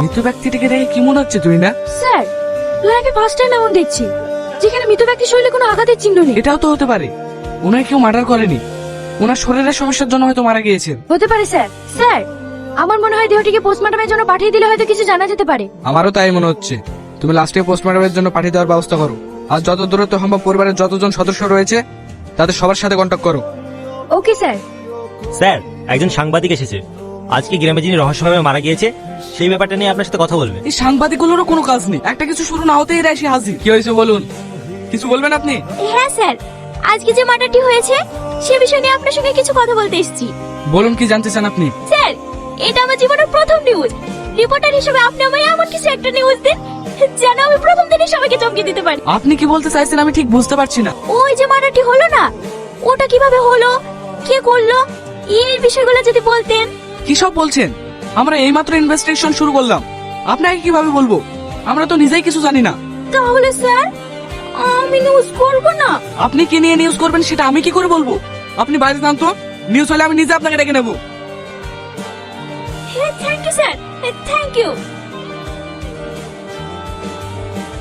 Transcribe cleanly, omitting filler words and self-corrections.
মৃত ব্যক্তিটিকে দেখে কি মনে হচ্ছে তুই না? স্যার, লাইফে ফার্স্ট টাইম এমন দেখছি যেখানে মৃত ব্যক্তির শরীরে কোনো আঘাতের চিহ্ন নেই। এটাও তো হতে পারে ওনার কেউ মার্ডার করেনি, ওনার শরীরের সমস্যার জন্য হয়তো মারা গিয়েছেন। হতে পারে স্যার। স্যার, আমার মনে হয় দেহটিকে পোস্টমর্টমের জন্য পাঠিয়ে দিলে হয়তো কিছু জানা যেতে পারে। আমারও তাই মনে হচ্ছে। তুমি লাস্টে পোস্টমর্টমের জন্য পাঠিয়ে দেওয়ার ব্যবস্থা করো। আর যত দূরত্ব সম্ভব পরিবারের যতজন সদস্য রয়েছে তাদের সবার সাথে কন্ট্যাক্ট করো। Okay sir. স্যার, একজন সাংবাদিক এসেছে। আজকে গ্রামে যিনি রহস্যভাবে মারা গিয়েছে সেই ব্যাপারটা নিয়ে আপনার সাথে কথা বলবে। এই সাংবাদিকগুলোরও কোনো কাজ নেই, একটা কিছু শুরু না হতেই এরা এসে হাজির। কি হয়েছে বলুন, কিছু বলবেন আপনি? হ্যাঁ স্যার, আজকে যে মার্ডারটি হয়েছে সে বিষয় নিয়ে আপনার সঙ্গে কিছু কথা বলতে এসেছি। বলুন, কি জানতে চান আপনি? স্যার, এটা আমার জীবনের প্রথম নিউজ। রিপোর্টার হিসেবে আপনি আমায় এমন কিছু একটা নিউজ দিন যেন আমি প্রথম দিনই সবাইকে চমকে দিতে পারি। আপনি কি বলতে চাইছেন আমি ঠিক বুঝতে পারছি না। ওই যে মার্ডারটি হলো না, ওটা কিভাবে হলো, কে করলো, এই বিষয়গুলো যদি বলতেন। কি সব বলছেন? আমরা এইমাত্র ইনভেস্টিগেশন শুরু করলাম, আপনাকে কিভাবে বলবো? আমরা তো নিজেই কিছু জানি না। তাহলে স্যার আমি নিউজ করব না? আপনি কি নিয়ে নিউজ করবেন সেটা আমি কি করে বলবো? আপনি বাইরে যান তো, নিউজ হলে আমি নিজে আপনাকে ডেকে নেবো। Thank you sir, thank you.